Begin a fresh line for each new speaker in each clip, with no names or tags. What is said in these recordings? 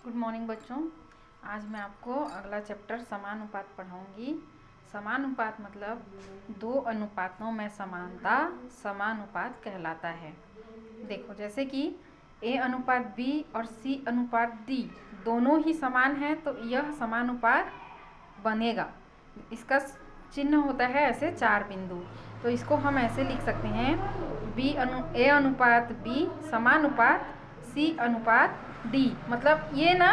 Good morning बच्चों। आज मैं आपको अगला चैप्टर समानुपात पढ़ाऊंगी। समानुपात मतलब दो अनुपातों में समानता समानुपात कहलाता है। देखो, जैसे कि ए अनुपात बी और सी अनुपात डी दोनों ही समान हैं तो यह समानुपात बनेगा। इसका चिन्ह होता है ऐसे 4 बिंदु। तो इसको हम ऐसे लिख सकते हैं ए अनुपात बी समानुपात सी अनुपात डी। मतलब ये ना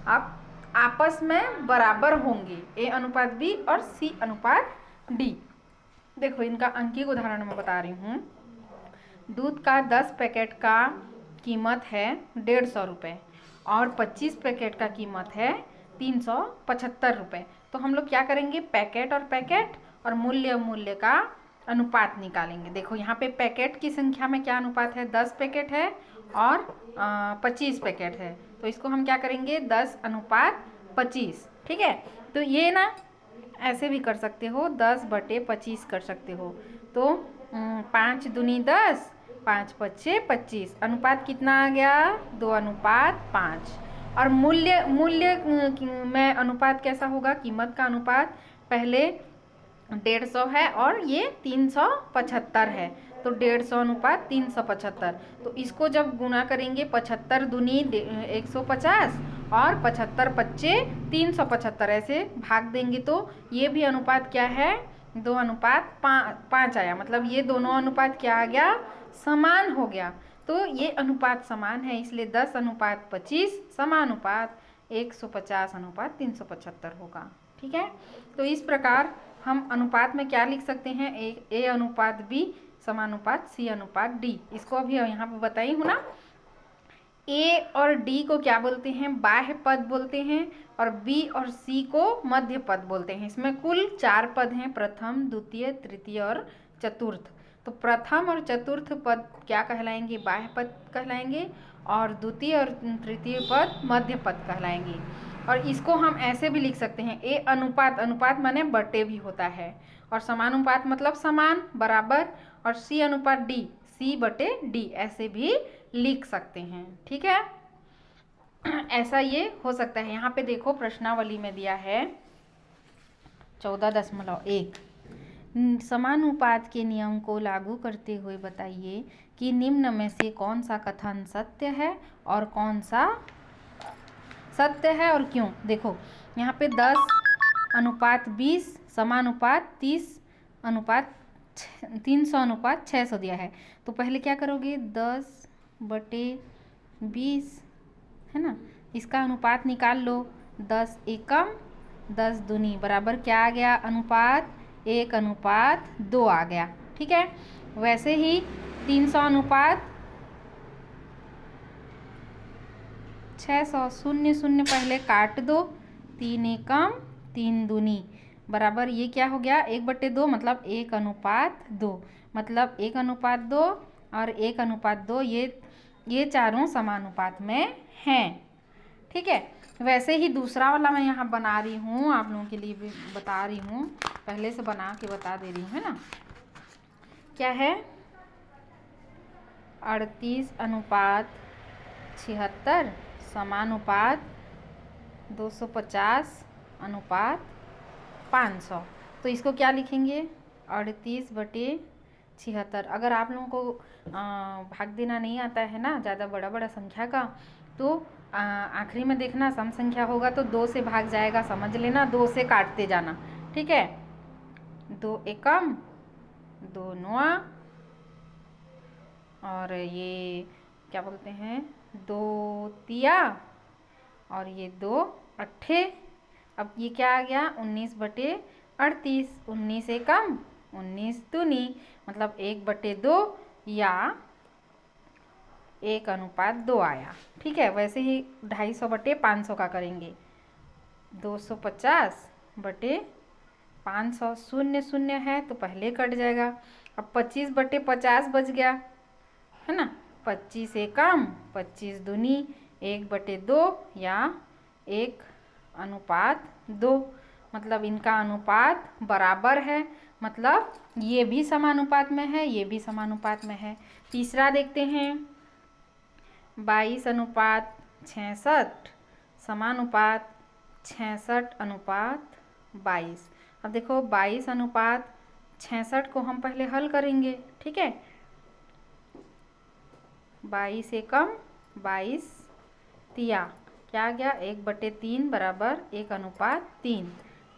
आप आपस में बराबर होंगे, ए अनुपात बी और सी अनुपात डी। देखो, इनका अंकित उदाहरण मैं बता रही हूँ। दूध का 10 पैकेट का कीमत है 150 रुपये और 25 पैकेट का कीमत है 375 रुपये। तो हम लोग क्या करेंगे, पैकेट और पैकेट और मूल्य का अनुपात निकालेंगे। देखो, यहाँ पे पैकेट की संख्या में क्या अनुपात है, 10 पैकेट है और 25 पैकेट है। तो इसको हम क्या करेंगे, 10 अनुपात 25। ठीक है, तो ये ना ऐसे भी कर सकते हो, 10/25 कर सकते हो। तो 5 दूनी 10, 5 पच्चे 25। अनुपात कितना आ गया, 2 अनुपात 5। और मूल्य में अनुपात कैसा होगा, कीमत का अनुपात पहले 150 है और ये 375 है। तो 150 अनुपात 375। तो इसको जब गुना करेंगे, 75 दूनी 150 और 75 पच्चे 375, ऐसे भाग देंगे तो ये भी अनुपात क्या है, 2 अनुपात 5 आया। मतलब ये दोनों अनुपात क्या आ गया, समान हो गया। तो ये अनुपात समान है, इसलिए 10 अनुपात 25 समानुपात 150 अनुपात 375 होगा। ठीक है, तो इस प्रकार हम अनुपात में क्या लिख सकते हैं, ए अनुपात बी समानुपात सी अनुपात डी। इसको अभी यहाँ पे बताई हूँ ना। ए और डी को क्या बोलते हैं, बाह्य पद बोलते हैं, और बी और सी को मध्य पद बोलते हैं। इसमें कुल 4 पद हैं, प्रथम, द्वितीय, तृतीय और चतुर्थ। तो प्रथम और चतुर्थ पद क्या कहलाएंगे, बाह्य पद कहलाएंगे, और द्वितीय और तृतीय पद मध्य पद कहलाएंगे। और इसको हम ऐसे भी लिख सकते हैं, ए अनुपात माने बटे भी होता है, और समानुपात मतलब समान बराबर, और सी अनुपात डी C/D ऐसे भी लिख सकते हैं। ठीक है, ऐसा ये हो सकता है। यहाँ पे देखो, प्रश्नावली में दिया है 14.1। समानुपात के नियम को लागू करते हुए बताइए कि निम्न में से कौन सा कथन सत्य है और कौन सा सत्य है और क्यों। देखो, यहाँ पे 10 अनुपात 20 समानुपात 30 अनुपात 300 अनुपात 600 दिया है। तो पहले क्या करोगे, 10/20 है ना, इसका अनुपात निकाल लो। 10 एकम 10 दूनी बराबर क्या आ गया, अनुपात 1 अनुपात 2 आ गया। ठीक है, वैसे ही 300 अनुपात 600, 0 पहले काट दो, 3 एकम 3 दूनी बराबर ये क्या हो गया, 1/2, मतलब 1 अनुपात 2। मतलब 1 अनुपात 2 और 1 अनुपात 2 ये चारों समानुपात में हैं। ठीक है, वैसे ही दूसरा वाला मैं यहाँ बना रही हूँ, आप लोगों के लिए भी बता रही हूँ, पहले से बना के बता दे रही हूँ, है ना। क्या है, 38 अनुपात 76 समानुपात 250 अनुपात 500। तो इसको क्या लिखेंगे, 38/76। अगर आप लोगों को भाग देना नहीं आता है ना, ज़्यादा बड़ा संख्या का, तो आखिरी में देखना सम संख्या होगा तो 2 से भाग जाएगा, समझ लेना, 2 से काटते जाना। ठीक है, 2 एकम 2 नौआ, और ये क्या बोलते हैं, 2 तिया, और ये 2 अट्ठे। अब ये क्या आ गया, 19/38। 19 एकम 19 दूनी, मतलब 1/2 या 1 अनुपात 2 आया। ठीक है, वैसे ही 250/500 का करेंगे, 250/500। 0 है तो पहले कट जाएगा। अब 25/50 बच गया, है ना। 25 एकम 25 दूनी 1/2 या 1 अनुपात 2। मतलब इनका अनुपात बराबर है, मतलब ये भी समानुपात में है, ये भी समानुपात में है। तीसरा देखते हैं, 22 अनुपात 66 समानुपात 66:22। अब देखो 22:66 को हम पहले हल करेंगे, ठीक है। 22 एकम 22 तिया क्या आ गया, 1/3 बराबर 1:3,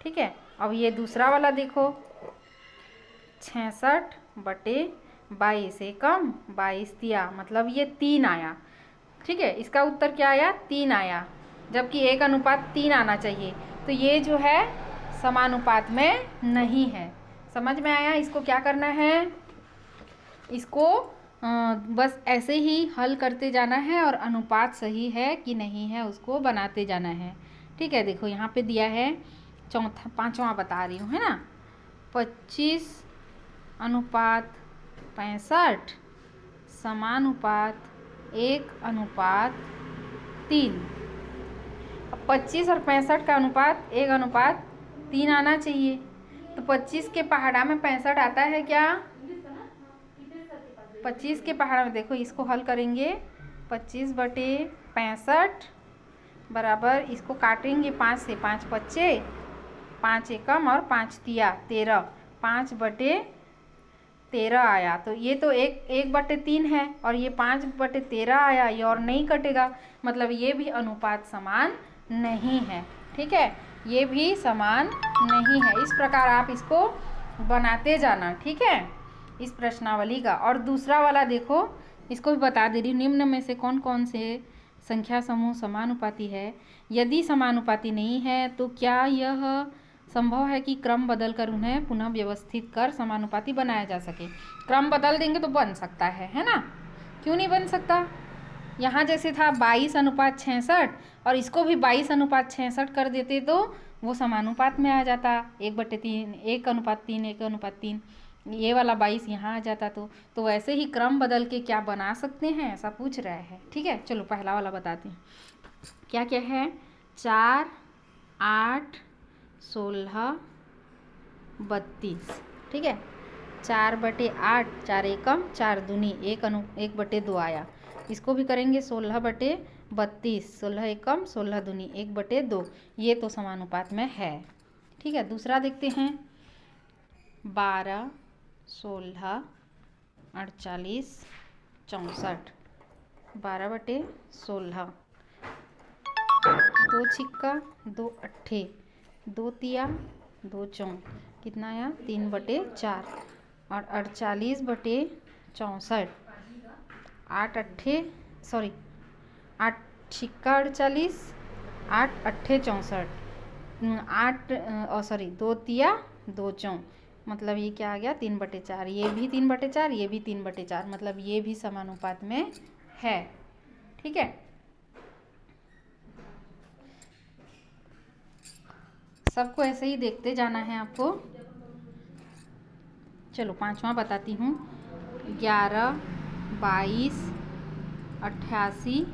ठीक है। अब ये दूसरा वाला देखो 66/22 एकम 22 तिया, मतलब ये 3 आया, ठीक है। इसका उत्तर क्या आया, 3 आया, जबकि 1:3 आना चाहिए। तो ये जो है समानुपात में नहीं है। समझ में आया? इसको क्या करना है, इसको बस ऐसे ही हल करते जाना है और अनुपात सही है कि नहीं है उसको बनाते जाना है, ठीक है। देखो यहाँ पे दिया है पांचवा बता रही हूँ, है ना। 25:65 समानुपात 1:3। अब 25 और 65 का अनुपात 1:3 आना चाहिए। तो 25 के पहाड़ा में 65 आता है क्या? 25 के पहाड़ा में देखो, इसको हल करेंगे। 25/65 बराबर, इसको काटेंगे 5 से, 5 पच्चे 5 एकम और 5 तिया 13, 5/13 आया। तो ये तो 1/3 है और ये 5/13 आया, ये और नहीं कटेगा, मतलब ये भी अनुपात समान नहीं है, ठीक है। ये भी समान नहीं है। इस प्रकार आप इसको बनाते जाना, ठीक है, इस प्रश्नावली का। और दूसरा वाला देखो, इसको भी बता दे रही हूँ। निम्न में से कौन कौन से संख्या समूह समानुपाती है? यदि समानुपाती नहीं है तो क्या यह संभव है कि क्रम बदलकर उन्हें पुनः व्यवस्थित कर समानुपाती बनाया जा सके? क्रम बदल देंगे तो बन सकता है ना, क्यों नहीं बन सकता। यहाँ जैसे था 22:66 और इसको भी 22:66 कर देते तो वो समानुपात में आ जाता, 1/3, 1:3, 1:3। ये वाला 22 यहाँ आ जाता। तो वैसे ही क्रम बदल के क्या बना सकते हैं, ऐसा पूछ रहा है, ठीक है। चलो पहला वाला बताते हैं, क्या क्या है। 4, 8, 16, 32, ठीक है। 4/8, 4 एकम 4 दूनी 1/2 आया। इसको भी करेंगे 16/32, 16 एकम 16 दूनी 1/2, ये तो समानुपात में है, ठीक है। दूसरा देखते हैं। 12, 16, 48, 64, 12/16, 2 छिक्का 2 अट्ठे 2 तिया 2 चौं, कितना आया, 3/4। और 48/64, 8 छिक्का 48, 8 अट्ठे 64, 2 तिया 2 चौं, मतलब ये क्या आ गया, 3/4। ये भी 3/4, ये भी 3/4, मतलब ये भी समानुपात में है, ठीक है। सबको ऐसे ही देखते जाना है आपको। चलो पांचवा बताती हूँ। 11, 22, 88,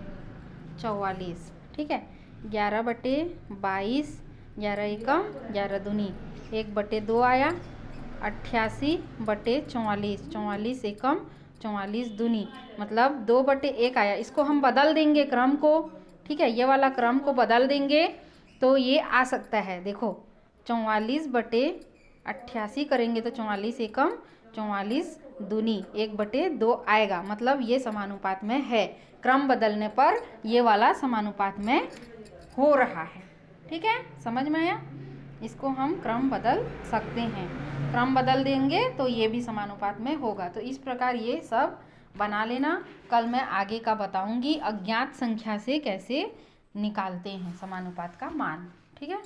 44, ठीक है। 11/22, 11 एकम 11 दूनी 1/2 आया। 88/44, 44 एकम 44 दूनी, मतलब 2/1 आया। इसको हम बदल देंगे क्रम को, ठीक है। ये वाला क्रम को बदल देंगे तो ये आ सकता है। देखो 44/88 करेंगे तो 44 एकम 44 दूनी 1/2 आएगा, मतलब ये समानुपात में है। क्रम बदलने पर ये वाला समानुपात में हो रहा है, ठीक है। समझ में आया? इसको हम क्रम बदल सकते हैं, क्रम बदल देंगे तो ये भी समानुपात में होगा। तो इस प्रकार ये सब बना लेना। कल मैं आगे का बताऊंगी अज्ञात संख्या से कैसे निकालते हैं समानुपात का मान, ठीक है।